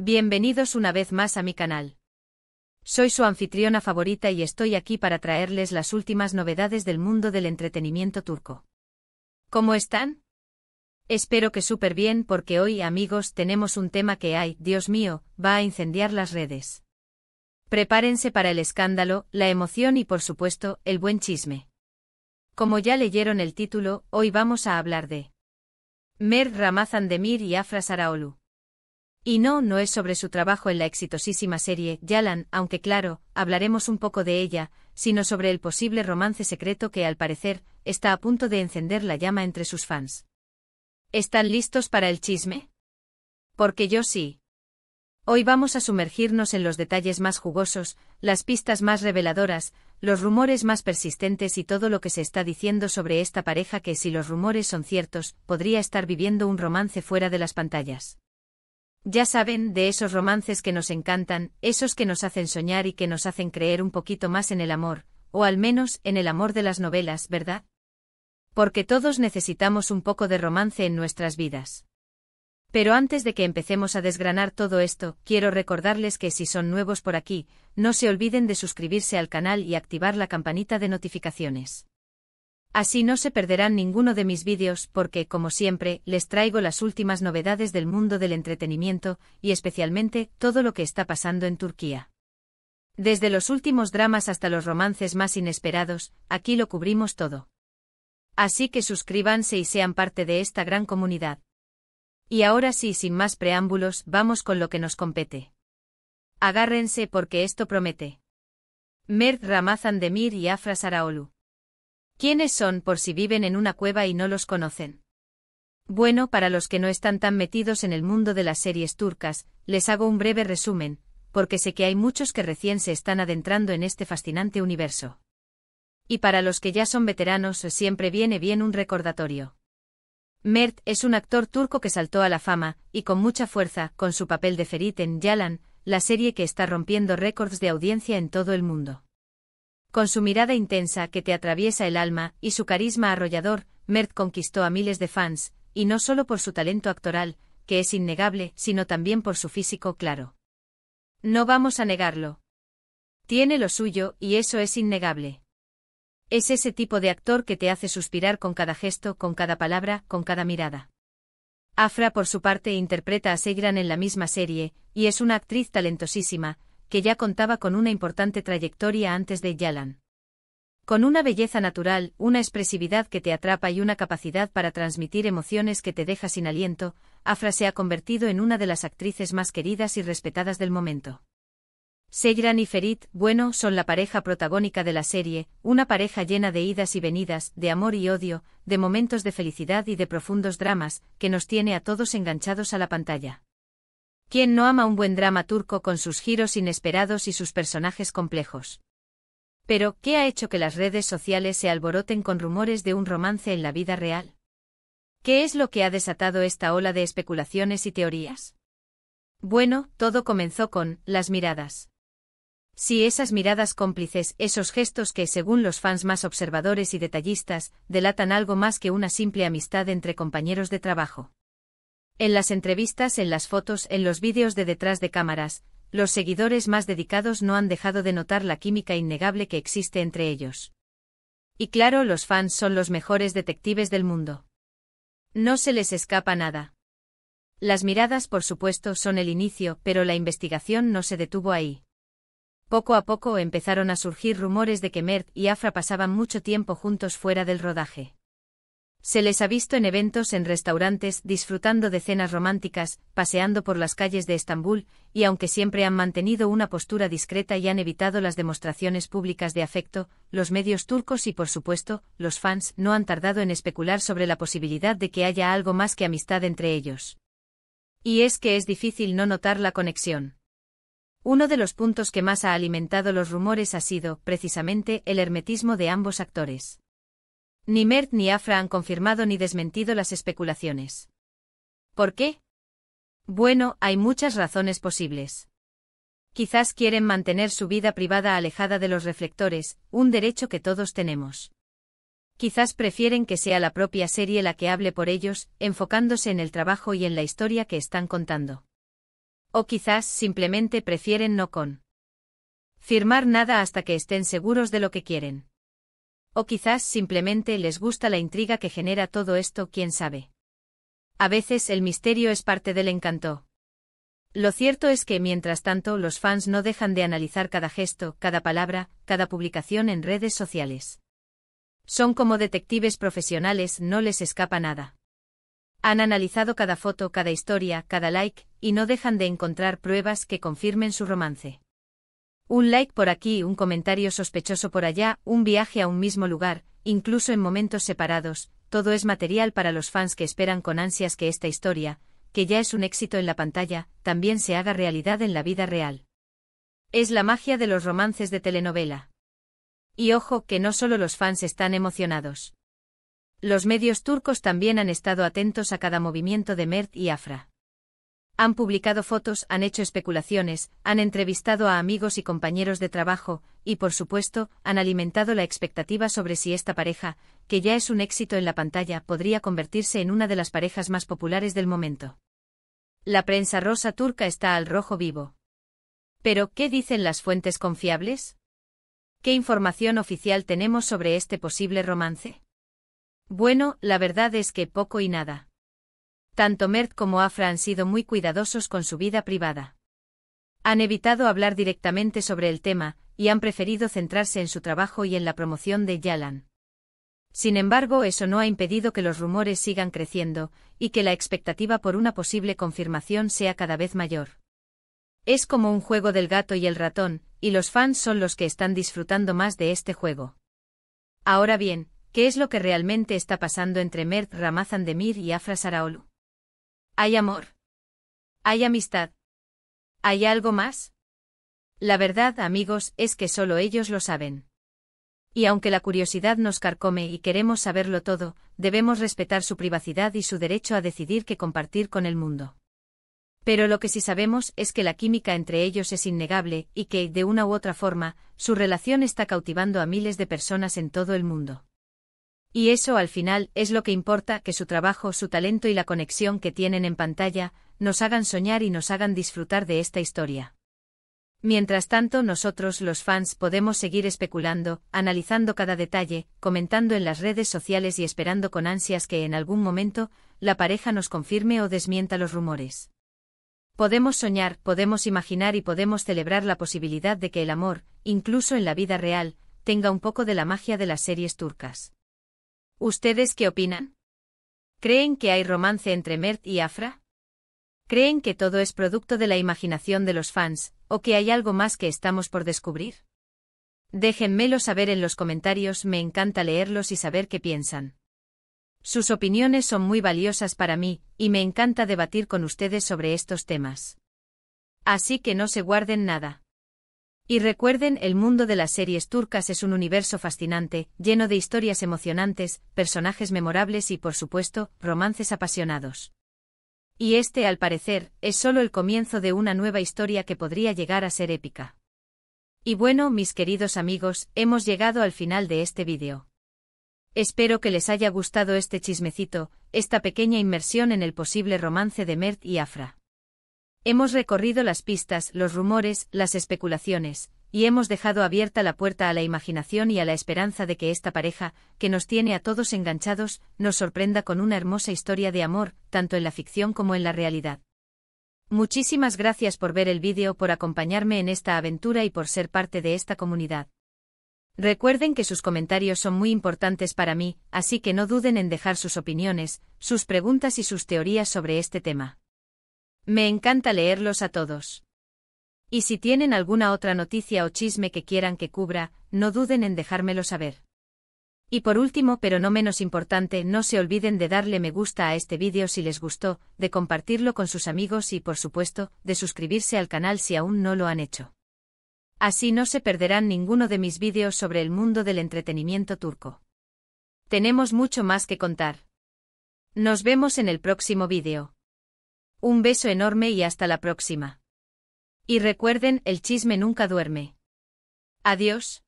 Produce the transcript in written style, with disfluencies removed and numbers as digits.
Bienvenidos una vez más a mi canal. Soy su anfitriona favorita y estoy aquí para traerles las últimas novedades del mundo del entretenimiento turco. ¿Cómo están? Espero que súper bien porque hoy, amigos, tenemos un tema que, ay, Dios mío, va a incendiar las redes. Prepárense para el escándalo, la emoción y, por supuesto, el buen chisme. Como ya leyeron el título, hoy vamos a hablar de Mert Ramazan Demir y Afra Sarıoğlu. Y no es sobre su trabajo en la exitosísima serie Yalan, aunque claro, hablaremos un poco de ella, sino sobre el posible romance secreto que, al parecer, está a punto de encender la llama entre sus fans. ¿Están listos para el chisme? Porque yo sí. Hoy vamos a sumergirnos en los detalles más jugosos, las pistas más reveladoras, los rumores más persistentes y todo lo que se está diciendo sobre esta pareja que, si los rumores son ciertos, podría estar viviendo un romance fuera de las pantallas. Ya saben, de esos romances que nos encantan, esos que nos hacen soñar y que nos hacen creer un poquito más en el amor, o al menos en el amor de las novelas, ¿verdad? Porque todos necesitamos un poco de romance en nuestras vidas. Pero antes de que empecemos a desgranar todo esto, quiero recordarles que si son nuevos por aquí, no se olviden de suscribirse al canal y activar la campanita de notificaciones. Así no se perderán ninguno de mis vídeos porque, como siempre, les traigo las últimas novedades del mundo del entretenimiento y especialmente todo lo que está pasando en Turquía. Desde los últimos dramas hasta los romances más inesperados, aquí lo cubrimos todo. Así que suscríbanse y sean parte de esta gran comunidad. Y ahora sí, sin más preámbulos, vamos con lo que nos compete. Agárrense porque esto promete. Mert Ramazan Demir y Afra Sarıoğlu. ¿Quiénes son por si viven en una cueva y no los conocen? Bueno, para los que no están tan metidos en el mundo de las series turcas, les hago un breve resumen, porque sé que hay muchos que recién se están adentrando en este fascinante universo. Y para los que ya son veteranos, siempre viene bien un recordatorio. Mert es un actor turco que saltó a la fama, y con mucha fuerza, con su papel de Ferit en Yalan, la serie que está rompiendo récords de audiencia en todo el mundo. Con su mirada intensa que te atraviesa el alma y su carisma arrollador, Mert conquistó a miles de fans, y no solo por su talento actoral, que es innegable, sino también por su físico claro. No vamos a negarlo. Tiene lo suyo, y eso es innegable. Es ese tipo de actor que te hace suspirar con cada gesto, con cada palabra, con cada mirada. Afra, por su parte, interpreta a Seyran en la misma serie, y es una actriz talentosísima, que ya contaba con una importante trayectoria antes de Yalan. Con una belleza natural, una expresividad que te atrapa y una capacidad para transmitir emociones que te deja sin aliento, Afra se ha convertido en una de las actrices más queridas y respetadas del momento. Seyran y Ferit, bueno, son la pareja protagónica de la serie, una pareja llena de idas y venidas, de amor y odio, de momentos de felicidad y de profundos dramas, que nos tiene a todos enganchados a la pantalla. ¿Quién no ama un buen drama turco con sus giros inesperados y sus personajes complejos? Pero, ¿qué ha hecho que las redes sociales se alboroten con rumores de un romance en la vida real? ¿Qué es lo que ha desatado esta ola de especulaciones y teorías? Bueno, todo comenzó con las miradas. Sí, esas miradas cómplices, esos gestos que, según los fans más observadores y detallistas, delatan algo más que una simple amistad entre compañeros de trabajo. En las entrevistas, en las fotos, en los vídeos de detrás de cámaras, los seguidores más dedicados no han dejado de notar la química innegable que existe entre ellos. Y claro, los fans son los mejores detectives del mundo. No se les escapa nada. Las miradas, por supuesto, son el inicio, pero la investigación no se detuvo ahí. Poco a poco empezaron a surgir rumores de que Mert y Afra pasaban mucho tiempo juntos fuera del rodaje. Se les ha visto en eventos, en restaurantes, disfrutando de cenas románticas, paseando por las calles de Estambul, y aunque siempre han mantenido una postura discreta y han evitado las demostraciones públicas de afecto, los medios turcos y, por supuesto, los fans no han tardado en especular sobre la posibilidad de que haya algo más que amistad entre ellos. Y es que es difícil no notar la conexión. Uno de los puntos que más ha alimentado los rumores ha sido, precisamente, el hermetismo de ambos actores. Ni Mert ni Afra han confirmado ni desmentido las especulaciones. ¿Por qué? Bueno, hay muchas razones posibles. Quizás quieren mantener su vida privada alejada de los reflectores, un derecho que todos tenemos. Quizás prefieren que sea la propia serie la que hable por ellos, enfocándose en el trabajo y en la historia que están contando. O quizás simplemente prefieren no firmar nada hasta que estén seguros de lo que quieren. O quizás simplemente les gusta la intriga que genera todo esto, quién sabe. A veces el misterio es parte del encanto. Lo cierto es que, mientras tanto, los fans no dejan de analizar cada gesto, cada palabra, cada publicación en redes sociales. Son como detectives profesionales, no les escapa nada. Han analizado cada foto, cada historia, cada like, y no dejan de encontrar pruebas que confirmen su romance. Un like por aquí, un comentario sospechoso por allá, un viaje a un mismo lugar, incluso en momentos separados, todo es material para los fans que esperan con ansias que esta historia, que ya es un éxito en la pantalla, también se haga realidad en la vida real. Es la magia de los romances de telenovela. Y ojo que no solo los fans están emocionados. Los medios turcos también han estado atentos a cada movimiento de Mert y Afra. Han publicado fotos, han hecho especulaciones, han entrevistado a amigos y compañeros de trabajo, y por supuesto, han alimentado la expectativa sobre si esta pareja, que ya es un éxito en la pantalla, podría convertirse en una de las parejas más populares del momento. La prensa rosa turca está al rojo vivo. ¿Pero qué dicen las fuentes confiables? ¿Qué información oficial tenemos sobre este posible romance? Bueno, la verdad es que poco y nada. Tanto Mert como Afra han sido muy cuidadosos con su vida privada. Han evitado hablar directamente sobre el tema, y han preferido centrarse en su trabajo y en la promoción de Yalan. Sin embargo, eso no ha impedido que los rumores sigan creciendo, y que la expectativa por una posible confirmación sea cada vez mayor. Es como un juego del gato y el ratón, y los fans son los que están disfrutando más de este juego. Ahora bien, ¿qué es lo que realmente está pasando entre Mert Ramazandemir y Afra Saraoglu? ¿Hay amor? ¿Hay amistad? ¿Hay algo más? La verdad, amigos, es que solo ellos lo saben. Y aunque la curiosidad nos carcome y queremos saberlo todo, debemos respetar su privacidad y su derecho a decidir qué compartir con el mundo. Pero lo que sí sabemos es que la química entre ellos es innegable y que, de una u otra forma, su relación está cautivando a miles de personas en todo el mundo. Y eso al final es lo que importa, que su trabajo, su talento y la conexión que tienen en pantalla, nos hagan soñar y nos hagan disfrutar de esta historia. Mientras tanto, nosotros los fans podemos seguir especulando, analizando cada detalle, comentando en las redes sociales y esperando con ansias que en algún momento, la pareja nos confirme o desmienta los rumores. Podemos soñar, podemos imaginar y podemos celebrar la posibilidad de que el amor, incluso en la vida real, tenga un poco de la magia de las series turcas. ¿Ustedes qué opinan? ¿Creen que hay romance entre Mert y Afra? ¿Creen que todo es producto de la imaginación de los fans, o que hay algo más que estamos por descubrir? Déjenmelo saber en los comentarios, me encanta leerlos y saber qué piensan. Sus opiniones son muy valiosas para mí, y me encanta debatir con ustedes sobre estos temas. Así que no se guarden nada. Y recuerden, el mundo de las series turcas es un universo fascinante, lleno de historias emocionantes, personajes memorables y, por supuesto, romances apasionados. Y este, al parecer, es solo el comienzo de una nueva historia que podría llegar a ser épica. Y bueno, mis queridos amigos, hemos llegado al final de este vídeo. Espero que les haya gustado este chismecito, esta pequeña inmersión en el posible romance de Mert y Afra. Hemos recorrido las pistas, los rumores, las especulaciones, y hemos dejado abierta la puerta a la imaginación y a la esperanza de que esta pareja, que nos tiene a todos enganchados, nos sorprenda con una hermosa historia de amor, tanto en la ficción como en la realidad. Muchísimas gracias por ver el vídeo, por acompañarme en esta aventura y por ser parte de esta comunidad. Recuerden que sus comentarios son muy importantes para mí, así que no duden en dejar sus opiniones, sus preguntas y sus teorías sobre este tema. Me encanta leerlos a todos. Y si tienen alguna otra noticia o chisme que quieran que cubra, no duden en dejármelo saber. Y por último, pero no menos importante, no se olviden de darle me gusta a este vídeo si les gustó, de compartirlo con sus amigos y, por supuesto, de suscribirse al canal si aún no lo han hecho. Así no se perderán ninguno de mis vídeos sobre el mundo del entretenimiento turco. Tenemos mucho más que contar. Nos vemos en el próximo vídeo. Un beso enorme y hasta la próxima. Y recuerden, el chisme nunca duerme. Adiós.